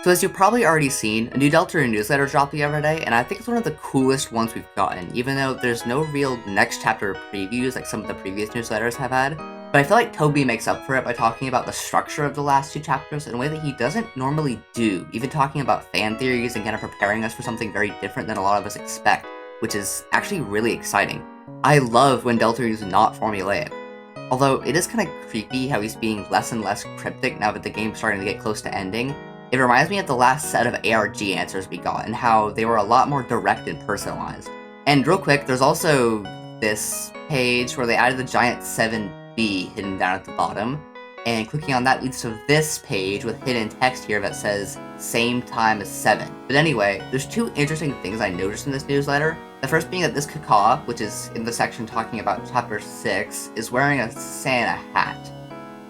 So as you've probably already seen, a new Deltarune newsletter dropped the other day, and I think it's one of the coolest ones we've gotten, even though there's no real next chapter previews like some of the previous newsletters have had. But I feel like Toby makes up for it by talking about the structure of the last two chapters in a way that he doesn't normally do, even talking about fan theories and kind of preparing us for something very different than a lot of us expect, which is actually really exciting. I love when Deltarune is not formulaic. Although it is kind of creepy how he's being less and less cryptic now that the game's starting to get close to ending. It reminds me of the last set of ARG answers we got and how they were a lot more direct and personalized. And real quick, there's also this page where they added the giant 7B hidden down at the bottom, and clicking on that leads to this page with hidden text here that says same time as 7. But anyway, there's two interesting things I noticed in this newsletter. The first being that this Kaka, which is in the section talking about chapter 6, is wearing a Santa hat,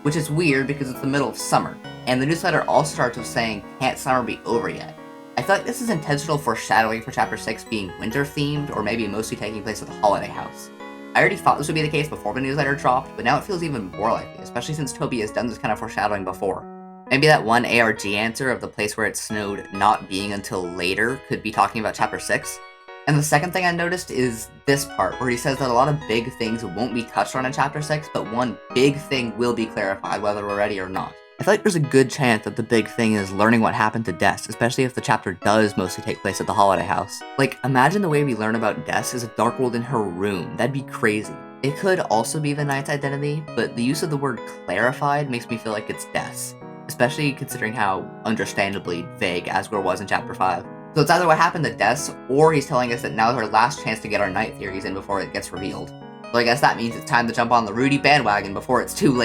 which is weird because it's the middle of summer. And the newsletter also starts with saying, can't summer be over yet? I feel like this is intentional foreshadowing for chapter 6 being winter themed, or maybe mostly taking place at the holiday house. I already thought this would be the case before the newsletter dropped, but now it feels even more likely, especially since Toby has done this kind of foreshadowing before. Maybe that one ARG answer of the place where it snowed not being until later could be talking about chapter 6. And the second thing I noticed is this part, where he says that a lot of big things won't be touched on in chapter 6, but one big thing will be clarified whether we're ready or not. I feel like there's a good chance that the big thing is learning what happened to Des, especially if the chapter does mostly take place at the holiday house. Like, imagine the way we learn about Des is a dark world in her room. That'd be crazy. It could also be the Knight's identity, but the use of the word clarified makes me feel like it's Des, especially considering how understandably vague Asgore was in chapter 5. So it's either what happened to Des, or he's telling us that now's our last chance to get our Knight theories in before it gets revealed. So I guess that means it's time to jump on the Rudy bandwagon before it's too late.